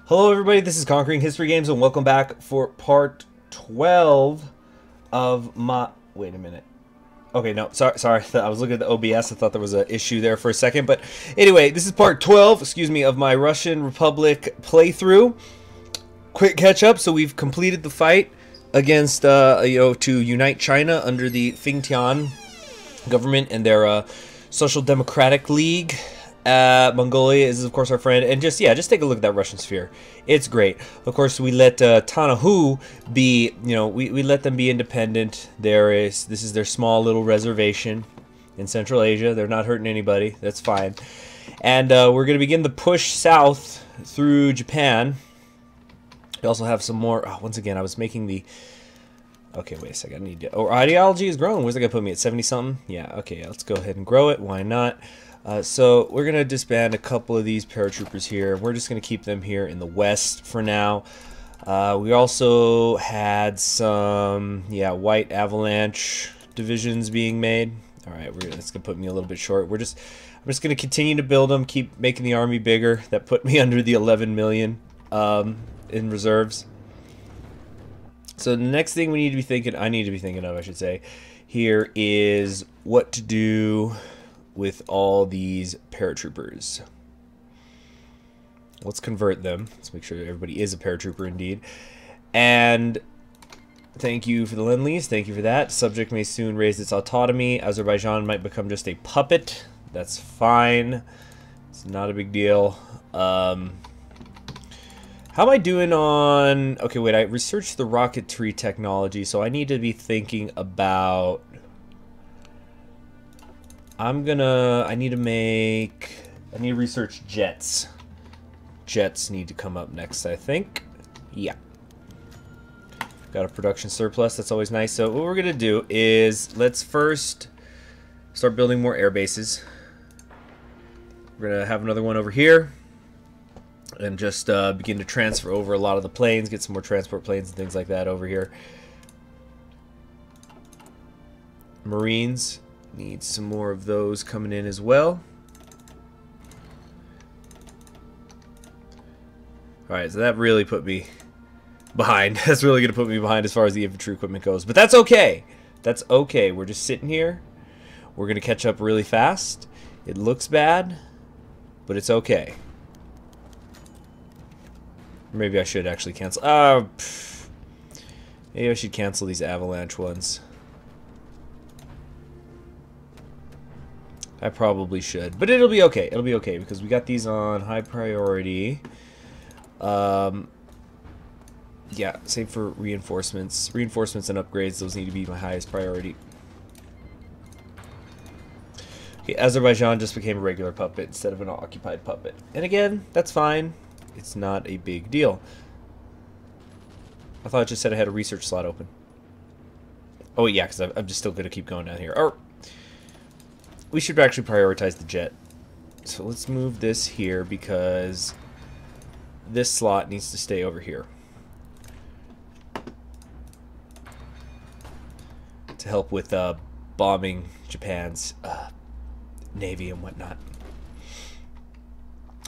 Hello everybody, this is Conquering History Games and welcome back for part 12 of my... Wait a minute. Okay, no, sorry, I was looking at the OBS, I thought there was an issue there for a second, but anyway, this is part 12, excuse me, of my Russian Republic playthrough. Quick catch up, so we've completed the fight against, to unite China under the Fingtian government and their Social Democratic League. Mongolia is of course our friend, and just take a look at that Russian sphere. It's great. Of course, we let Tanahu be, we let them be independent. This is their small little reservation in Central Asia. They're not hurting anybody. That's fine. And we're going to begin the push south through Japan. We also have some more. Oh, once again, I was making the. Okay, wait a second. I need to. Oh, ideology is growing. Where's that gonna put me at 70 something? Yeah. Okay, let's go ahead and grow it. Why not? So we're going to disband a couple of these paratroopers here. We're just going to keep them here in the west for now. We also had some, white avalanche divisions being made. All right, that's going to put me a little bit short. I'm just going to continue to build them, keep making the army bigger. That put me under the 11 million in reserves. So the next thing I need to be thinking of, I should say, here is what to do with all these paratroopers. Let's convert them. Let's make sure everybody is a paratrooper indeed. And thank you for the Lend-Lease. Thank you for that. Subject may soon raise its autonomy. Azerbaijan might become just a puppet. That's fine. It's not a big deal. How am I doing on... Okay, wait. I researched the rocketry technology, so I need to be thinking about... I need to research jets. Jets need to come up next, I think. Yeah. Got a production surplus, that's always nice. So what we're gonna do is, let's first start building more air bases. We're gonna have another one over here. And just begin to transfer over a lot of the planes, get some more transport planes and things like that over here. Marines. Need some more of those coming in as well. Alright, so that really put me behind. That's really going to put me behind as far as the infantry equipment goes. But that's okay. That's okay. We're just sitting here. We're going to catch up really fast. It looks bad, but it's okay. Maybe I should actually cancel. Maybe I should cancel these avalanche ones. I probably should, but it'll be okay. It'll be okay because we got these on high priority. Yeah, same for reinforcements. Reinforcements and upgrades, those need to be my highest priority. Okay, Azerbaijan just became a regular puppet instead of an occupied puppet. And again, that's fine. It's not a big deal. I thought it just said I had a research slot open. Oh yeah, because I'm just still going to keep going down here. Or we should actually prioritize the jet. So let's move this here because this slot needs to stay over here to help with bombing Japan's navy and whatnot.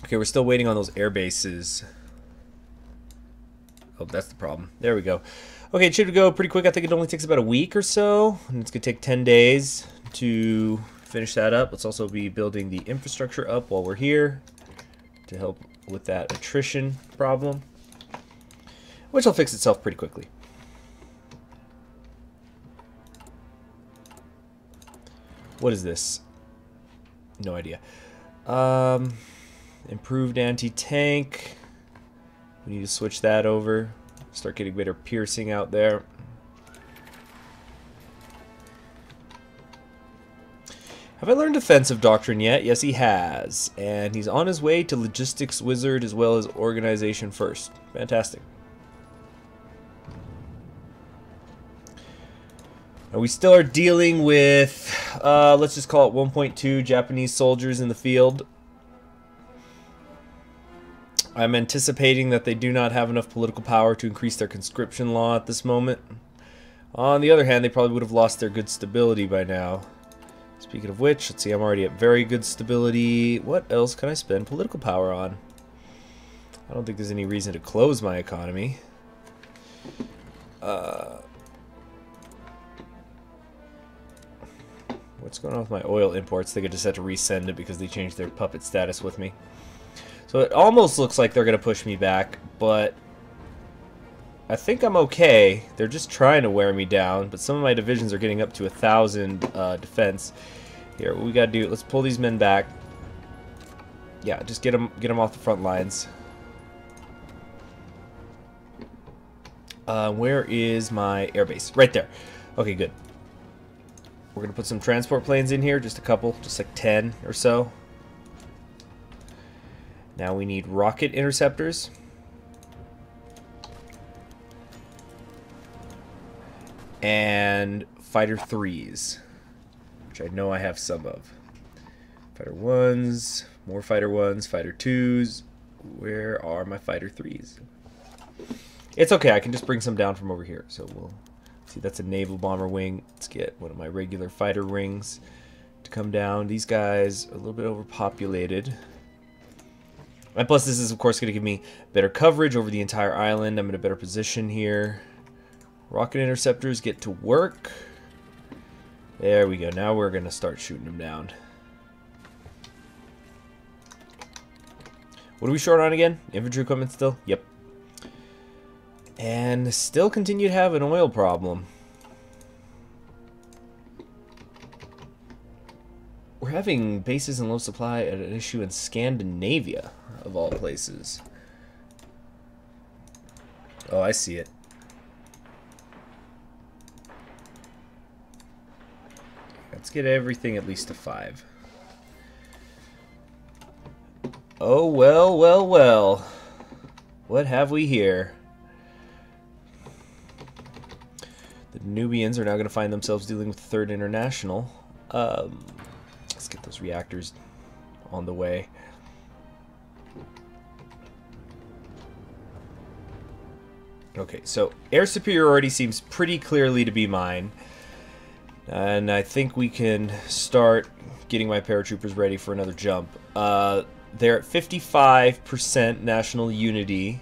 Okay, we're still waiting on those air bases. Oh, that's the problem. There we go. Okay, it should go pretty quick. I think it only takes about a week or so, and it's going to take 10 days to finish that up. Let's also be building the infrastructure up while we're here to help with that attrition problem, which will fix itself pretty quickly. What is this? No idea. Improved anti-tank. We need to switch that over. Start getting better piercing out there. Have I learned defensive doctrine yet? Yes, he has. And he's on his way to logistics wizard as well as organization first. Fantastic. And we still are dealing with, let's just call it 1.2 Japanese soldiers in the field. I'm anticipating that they do not have enough political power to increase their conscription law at this moment. On the other hand, they probably would have lost their good stability by now. Speaking of which, let's see, I'm already at very good stability. What else can I spend political power on? I don't think there's any reason to close my economy. What's going on with my oil imports? I think I just had to resend it because they changed their puppet status with me. So it almost looks like they're going to push me back, but I think I'm okay. They're just trying to wear me down, but some of my divisions are getting up to 1,000 defense. Here, what we got to do, let's pull these men back. Yeah, just get them off the front lines. Where is my airbase? Right there. Okay, good. We're going to put some transport planes in here, just a couple, just like 10 or so. Now we need rocket interceptors. And fighter 3s, which I know I have some of. Fighter 1s, more fighter 1s, fighter 2s. Where are my fighter 3s? It's okay, I can just bring some down from over here. So we'll see, that's a naval bomber wing. Let's get one of my regular fighter rings to come down. These guys are a little bit overpopulated. And plus this is of course going to give me better coverage over the entire island. I'm in a better position here. Rocket interceptors get to work. There we go. Now we're going to start shooting them down. What are we short on again? Infantry equipment still? Yep. And still continue to have an oil problem. We're having bases in low supply at an issue in Scandinavia, of all places. Oh, I see it. Let's get everything at least to 5. Oh, well, well, well. What have we here? The Nubians are now going to find themselves dealing with the Third International. Let's get those reactors on the way. Okay, so air superiority seems pretty clearly to be mine. And I think we can start getting my paratroopers ready for another jump. They're at 55% national unity,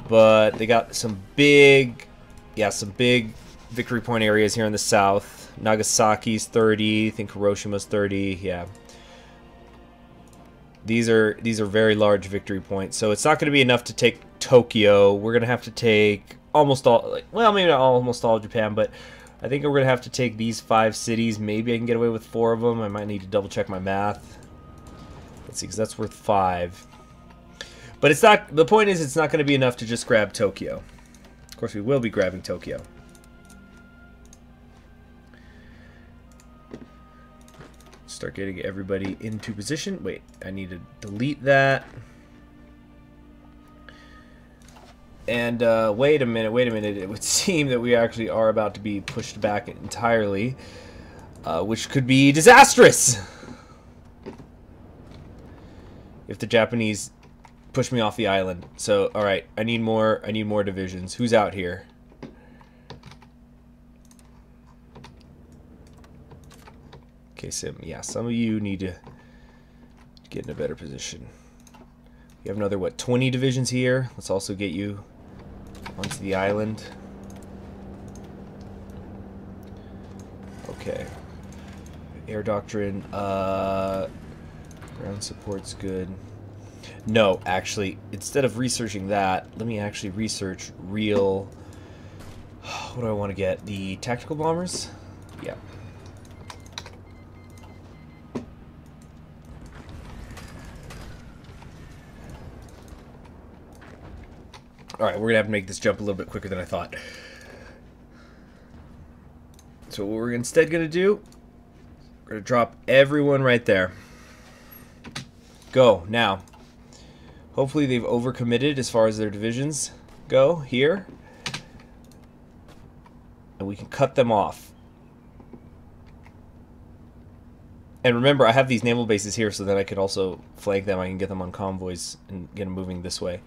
but they got some big victory point areas here in the south. Nagasaki's 30, I think Hiroshima's 30, yeah. These are very large victory points, so it's not going to be enough to take Tokyo. We're going to have to take almost all, well, maybe not almost all of Japan, but I think we're going to have to take these 5 cities. Maybe I can get away with 4 of them. I might need to double check my math. Let's see, because that's worth 5. But it's not, the point is it's not going to be enough to just grab Tokyo. Of course, we will be grabbing Tokyo. Start getting everybody into position. Wait, I need to delete that. And wait a minute. It would seem that we actually are about to be pushed back entirely, which could be disastrous if the Japanese push me off the island. So, all right, I need more divisions. Who's out here? Okay, yeah, some of you need to get in a better position. You have another, what, 20 divisions here? Let's also get you onto the island. Okay. Air doctrine. Ground support's good. No, actually, instead of researching that, let me actually research real... What do I want to get? The tactical bombers? Yeah. Alright, we're going to have to make this jump a little bit quicker than I thought. So what we're instead going to do, we're going to drop everyone right there. Go, now. Hopefully they've overcommitted as far as their divisions go here. And we can cut them off. And remember, I have these naval bases here so that I could also flank them. I can get them on convoys and get them moving this way.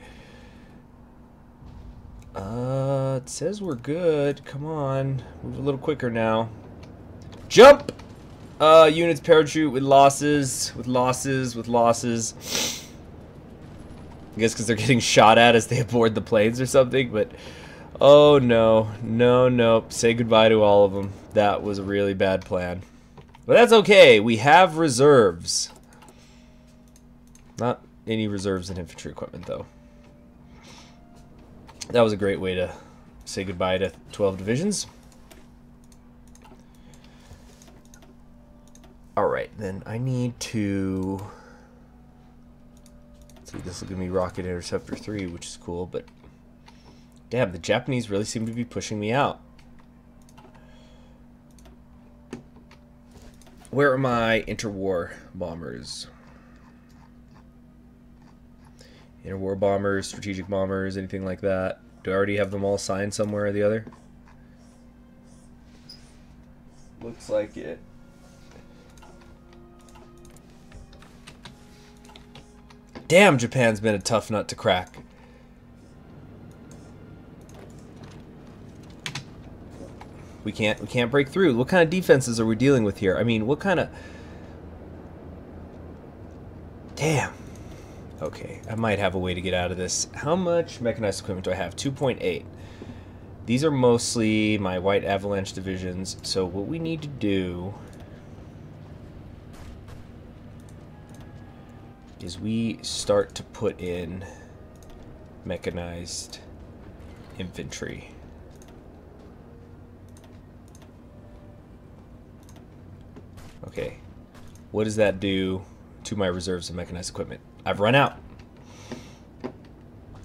It says we're good. Come on. Move a little quicker now. Jump! Units parachute with losses. I guess because they're getting shot at as they board the planes or something, but... Oh, no. No, nope. Say goodbye to all of them. That was a really bad plan. But that's okay. We have reserves. Not any reserves in infantry equipment, though. That was a great way to say goodbye to 12 divisions. Alright, then I need to... Let's see, this is going to be Rocket Interceptor 3, which is cool, but... Damn, the Japanese really seem to be pushing me out. Where are my interwar bombers? Interwar bombers, strategic bombers, anything like that? Do I already have them all signed somewhere or the other? Looks like it. Damn, Japan's been a tough nut to crack. We can't break through. What kind of defenses are we dealing with here? I mean, what kind of... Damn. Okay, I might have a way to get out of this. How much mechanized equipment do I have? 2.8. These are mostly my White Avalanche divisions. So what we need to do is we start to put in mechanized infantry. Okay, what does that do to my reserves of mechanized equipment? I've run out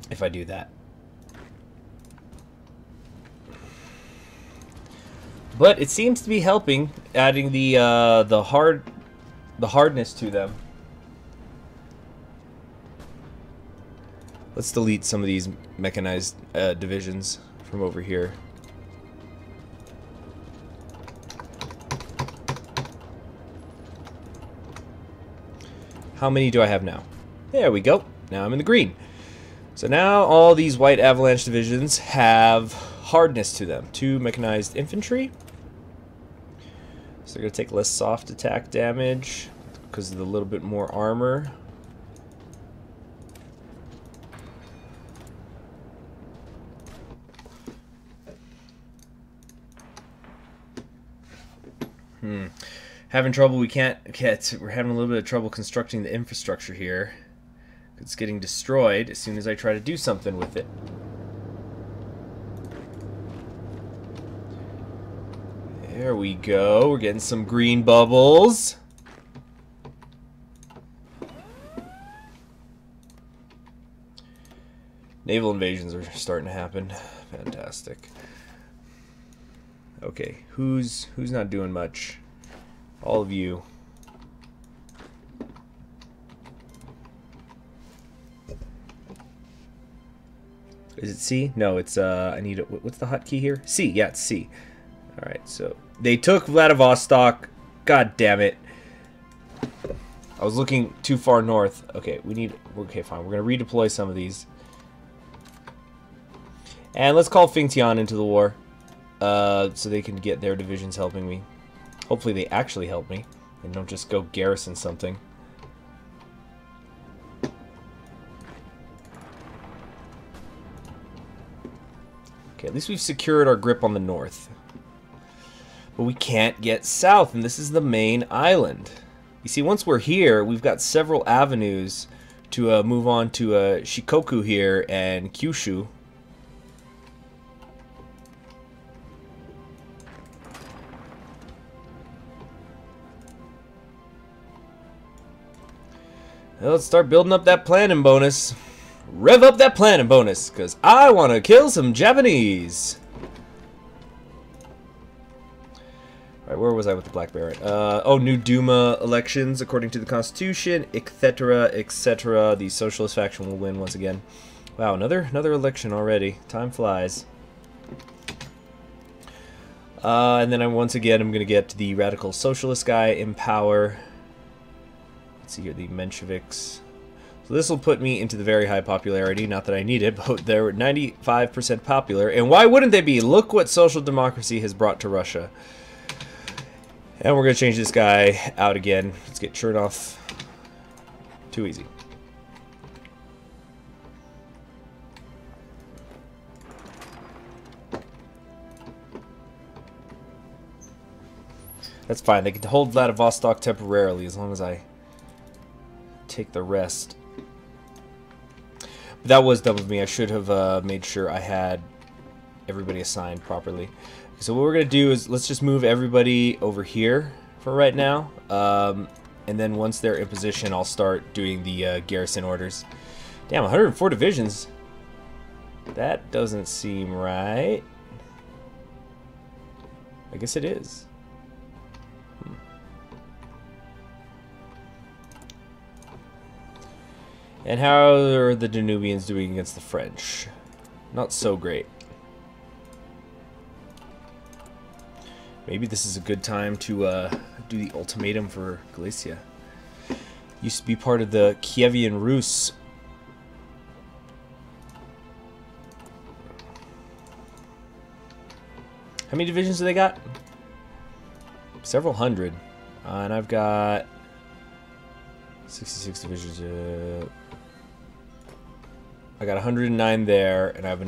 if I do that. But it seems to be helping, adding the hardness to them. Let's delete some of these mechanized divisions from over here. How many do I have now? There we go. Now I'm in the green. So now all these White Avalanche divisions have hardness to them. 2 mechanized infantry. So they're going to take less soft attack damage because of the little bit more armor. Having trouble, we're having a little bit of trouble constructing the infrastructure here. It's getting destroyed as soon as I try to do something with it. There we go. We're getting some green bubbles. Naval invasions are starting to happen. Fantastic. Okay, who's not doing much? All of you. Is it C? No, it's I need it. What's the hotkey here? C. Yeah, it's C. All right, so they took Vladivostok. God damn it! I was looking too far north. Okay, okay, fine. We're gonna redeploy some of these, and let's call Fingtian into the war, so they can get their divisions helping me. Hopefully they actually help me and don't just go garrison something. Okay, at least we've secured our grip on the north. But we can't get south, and this is the main island. You see, once we're here, we've got several avenues to move on to Shikoku here and Kyushu. Well, let's start building up that planning bonus. Rev up that planning bonus, because I want to kill some Japanese. Alright, where was I with the Black Baron? Oh, new Duma elections according to the Constitution, etc., etc. The Socialist faction will win once again. Wow, another election already. Time flies. And then once again, I'm going to get the Radical Socialist guy in power. Let's see here, the Mensheviks. So this will put me into the very high popularity. Not that I need it, but they're 95% popular. And why wouldn't they be? Look what social democracy has brought to Russia. And we're going to change this guy out again. Let's get Chernov. Too easy. That's fine. They can hold Vladivostok temporarily as long as I take the rest. But that was dumb of me. I should have made sure I had everybody assigned properly. So what we're going to do is let's just move everybody over here for right now. And then once they're in position, I'll start doing the garrison orders. Damn, 104 divisions. That doesn't seem right. I guess it is. And how are the Danubians doing against the French? Not so great. Maybe this is a good time to do the ultimatum for Galicia. Used to be part of the Kievian Rus. How many divisions do they got? Several hundred. And I've got 66 divisions. I got 109 there, and I have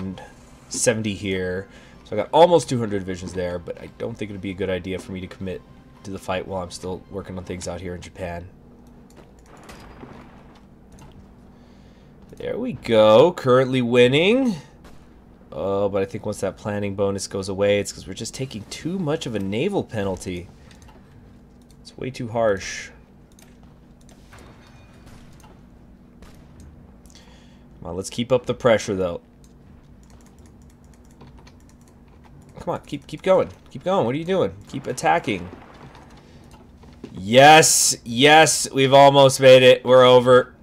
70 here. So I got almost 200 divisions there, but I don't think it would be a good idea for me to commit to the fight while I'm still working on things out here in Japan. There we go. Currently winning. Oh, but I think once that planning bonus goes away, it's because we're just taking too much of a naval penalty. It's way too harsh. Come on, let's keep up the pressure, though. Come on, keep going. Keep going. What are you doing? Keep attacking. Yes, yes, we've almost made it. We're over.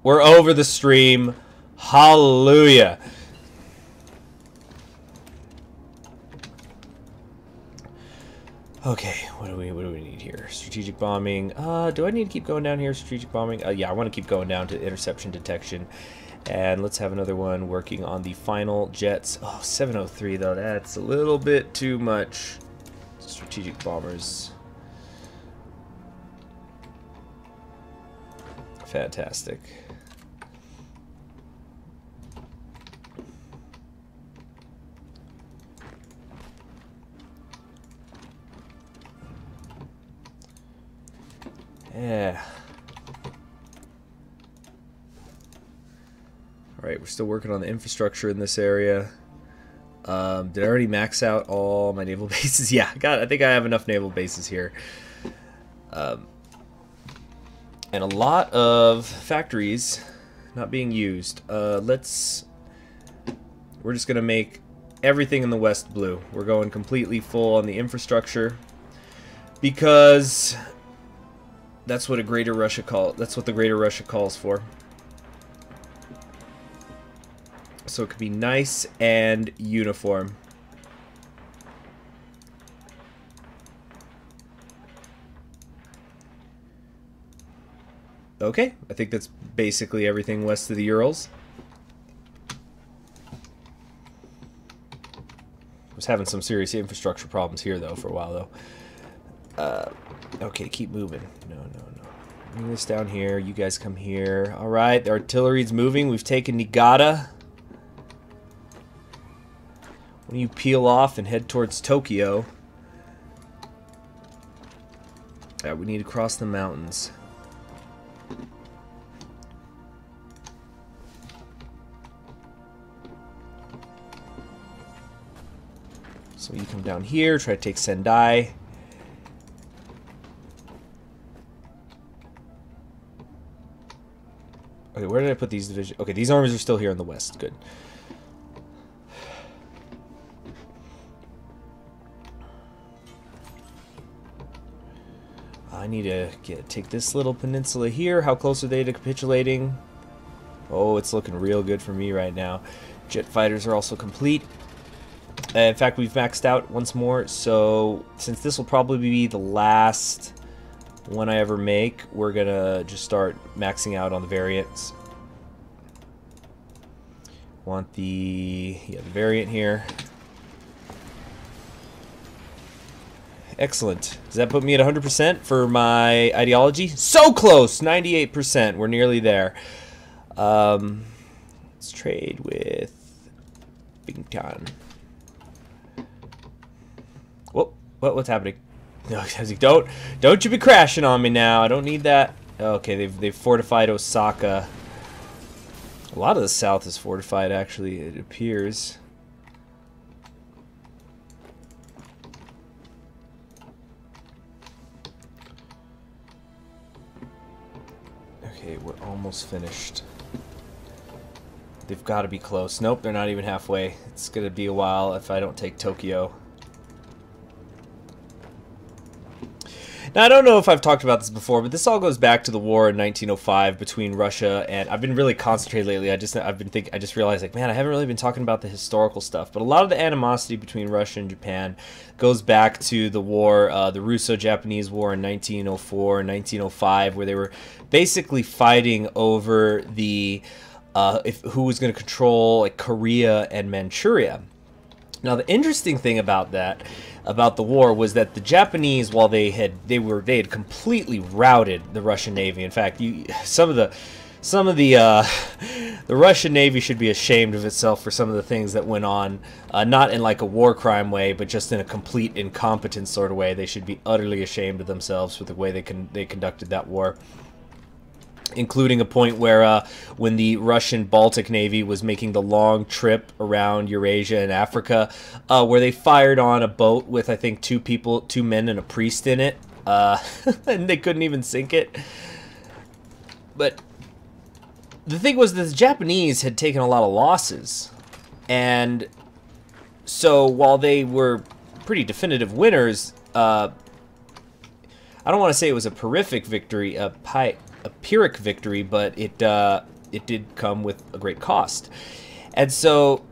We're over the stream. Hallelujah. Okay, what do we need here? Strategic bombing. Do I need to keep going down here? Strategic bombing. Yeah, I want to keep going down to interception detection. And let's have another one working on the final jets. Oh, 703 though. That's a little bit too much. Strategic bombers. Fantastic. Yeah. Alright, we're still working on the infrastructure in this area. Did I already max out all my naval bases? Yeah, I think I have enough naval bases here. And a lot of factories not being used. We're just going to make everything in the west blue. We're going completely full on the infrastructure because that's what the Greater Russia calls for. So it could be nice and uniform. Okay, I think that's basically everything west of the Urals. I was having some serious infrastructure problems here, though, for a while, though. Okay, keep moving. No. Bring this down here. You guys come here. All right, the artillery's moving. We've taken Niigata. When you peel off and head towards Tokyo. Yeah, we need to cross the mountains. So you come down here, try to take Sendai. Okay, where did I put these divisions? Okay, these armies are still here in the west. Good. I need to take this little peninsula here. How close are they to capitulating? Oh, it's looking real good for me right now. Jet fighters are also complete. In fact, we've maxed out once more. So since this will probably be the last one I ever make, we're gonna just start maxing out on the variants. Want the variant here. Excellent. Does that put me at 100% for my ideology? So close! 98%. We're nearly there. Let's trade with Bingtan. Whoa, what's happening? Don't you be crashing on me now. I don't need that. Okay, they've fortified Osaka. A lot of the south is fortified, actually, it appears. Okay, we're almost finished. They've got to be close. Nope, they're not even halfway. It's going to be a while if I don't take Tokyo. Now, I don't know if I've talked about this before, but this all goes back to the war in 1905 between Russia and... I've been really concentrated lately. I just realized, like, man, I haven't really been talking about the historical stuff. But a lot of the animosity between Russia and Japan goes back to the war, the Russo-Japanese War in 1904 and 1905, where they were basically fighting over the... who was going to control, like, Korea and Manchuria. Now, the interesting thing about that, about the war, was that the Japanese, while they had completely routed the Russian Navy. In fact, some of the Russian Navy should be ashamed of itself for some of the things that went on, not in like a war crime way, but just in a complete incompetence sort of way. They should be utterly ashamed of themselves for the way they conducted that war. Including a point where when the Russian Baltic Navy was making the long trip around Eurasia and Africa, where they fired on a boat with, I think, two men and a priest in it, and they couldn't even sink it. But the thing was that the Japanese had taken a lot of losses, and so while they were pretty definitive winners, I don't want to say it was a Pyrrhic victory, a Pyrrhic victory, but it did come with a great cost. And so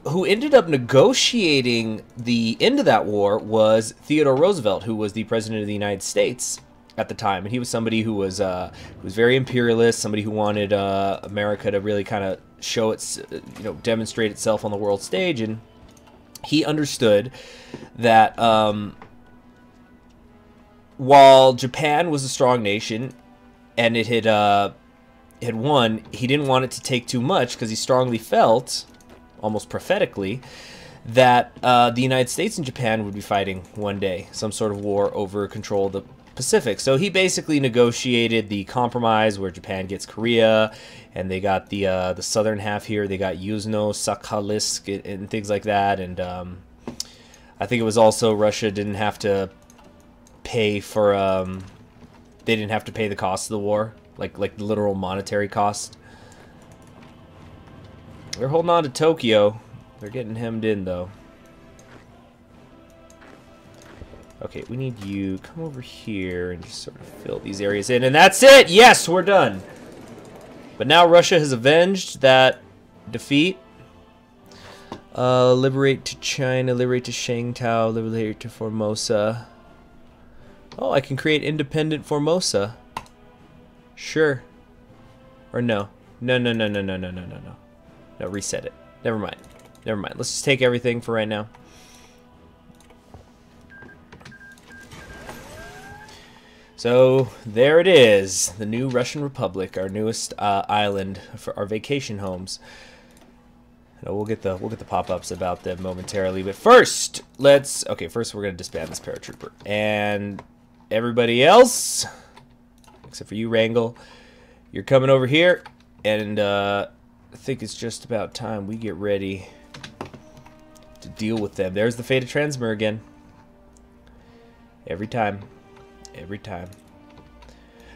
who ended up negotiating the end of that war was Theodore Roosevelt, who was the president of the United States at the time. And he was somebody who was very imperialist, somebody who wanted America to really kind of show its, demonstrate itself on the world stage. And he understood that while Japan was a strong nation, and it had won, he didn't want it to take too much because he strongly felt, almost prophetically, that the United States and Japan would be fighting one day, some sort of war over control of the Pacific. So he basically negotiated the compromise where Japan gets Korea, and they got the southern half here. They got Yuzhno, Sakhalsk, and things like that. And I think it was also Russia didn't have to pay for... they didn't have to pay the cost of the war, like the literal monetary cost. They're holding on to Tokyo. They're getting hemmed in, though. Okay, we need you. Come over here and just sort of fill these areas in. And that's it! Yes, we're done! But now Russia has avenged that defeat. Liberate to China, liberate to Shangtao, liberate to Formosa. Oh, I can create independent Formosa. Sure. Or no. No. No, reset it. Never mind. Let's just take everything for right now. So, there it is. The new Russian Republic, our newest island for our vacation homes. We'll get the pop-ups about them momentarily, but first, first we're gonna disband this paratrooper. And everybody else, except for you, Wrangel, you're coming over here, and I think it's just about time we get ready to deal with them. There's the fate of Transmer again. Every time.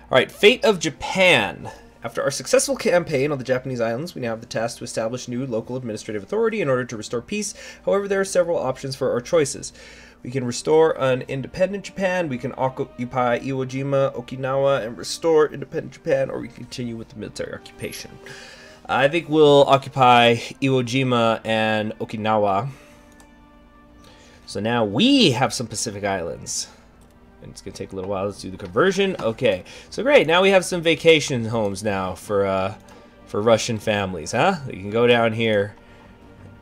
Alright, fate of Japan. After our successful campaign on the Japanese islands, we now have the task to establish new local administrative authority in order to restore peace. However, there are several options for our choices. We can restore an independent Japan, we can occupy Iwo Jima, Okinawa, and restore independent Japan, or we can continue with the military occupation. I think we'll occupy Iwo Jima and Okinawa. So now we have some Pacific Islands. And it's going to take a little while. Let's do the conversion. Okay, so great. Now we have some vacation homes now for Russian families, huh? You can go down here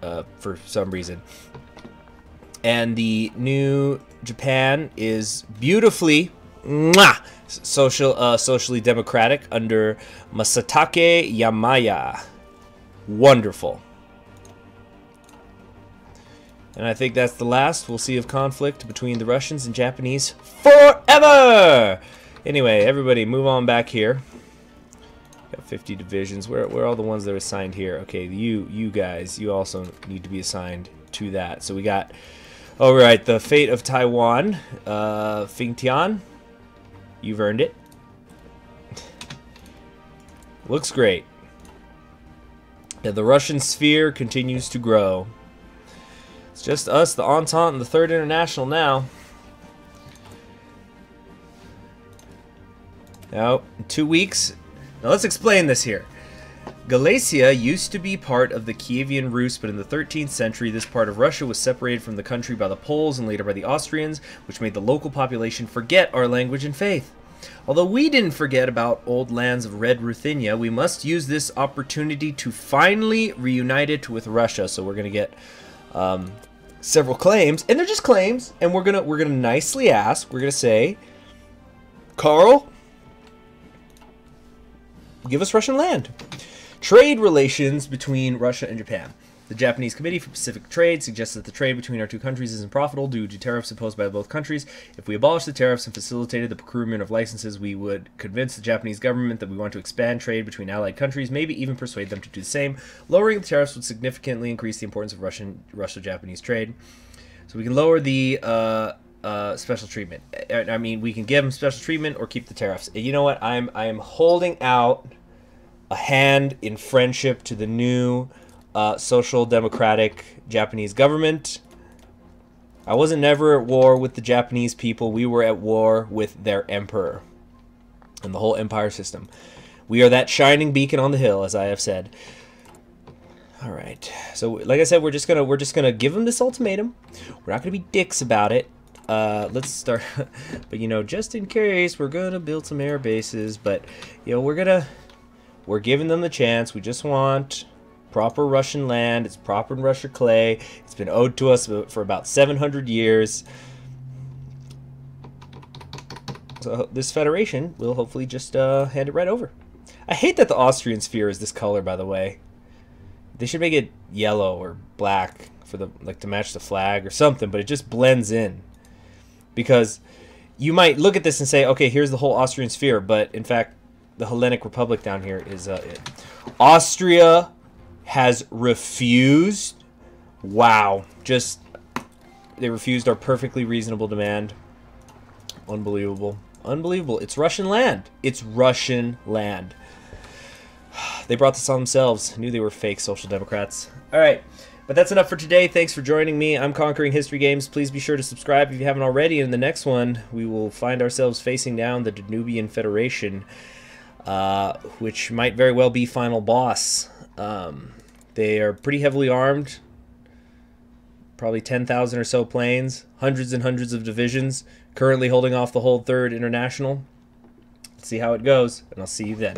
for some reason. And the new Japan is beautifully socially democratic under Masatake Yamaya. Wonderful. And I think that's the last we'll see of conflict between the Russians and Japanese forever! Anyway, everybody move on back here. Got 50 divisions. Where are all the ones that are assigned here? Okay, you guys, you also need to be assigned to that. So we got, alright, the fate of Taiwan. Fingtian, you've earned it. Looks great. Yeah, the Russian sphere continues to grow. It's just us, the Entente, and the Third International now. Now, in 2 weeks... Now let's explain this here. Galicia used to be part of the Kievan Rus, but in the 13th century, this part of Russia was separated from the country by the Poles and later by the Austrians, which made the local population forget our language and faith. Although we didn't forget about old lands of Red Ruthenia, we must use this opportunity to finally reunite it with Russia. So we're gonna get several claims, and they're just claims, and we're gonna nicely ask. We're gonna say, Carl, give us Russian land. Trade relations between Russia and Japan. The Japanese Committee for Pacific Trade suggests that the trade between our two countries isn't profitable due to tariffs imposed by both countries. If we abolished the tariffs and facilitated the procurement of licenses, we would convince the Japanese government that we want to expand trade between allied countries, maybe even persuade them to do the same. Lowering the tariffs would significantly increase the importance of Russo-Japanese trade. So we can lower the special treatment. I mean, we can give them special treatment or keep the tariffs. You know what? I am holding out a hand in friendship to the new social democratic Japanese government. I wasn't never at war with the Japanese people. We were at war with their emperor and the whole empire system. We are that shining beacon on the hill, as I have said. All right. So, like I said, we're just gonna give them this ultimatum. We're not gonna be dicks about it. Let's start. But you know, just in case, we're gonna build some air bases. But you know, we're giving them the chance. We just want proper Russian land. It's proper Russian clay. It's been owed to us for about 700 years. So this federation will hopefully just hand it right over. I hate that the Austrian sphere is this color, by the way. They should make it yellow or black for the to match the flag or something, but it just blends in. Because you might look at this and say, okay, here's the whole Austrian sphere, but in fact, the Hellenic Republic down here is it. Austria has refused. Wow. Just, they refused our perfectly reasonable demand. Unbelievable. Unbelievable. It's Russian land. It's Russian land. They brought this on themselves. Knew they were fake social democrats. All right. But that's enough for today. Thanks for joining me. I'm Conquering History Games. Please be sure to subscribe if you haven't already. In the next one, we will find ourselves facing down the Danubian Federation, which might very well be final boss. They are pretty heavily armed. Probably 10,000 or so planes. Hundreds and hundreds of divisions. Currently holding off the whole Third International. Let's see how it goes, and I'll see you then.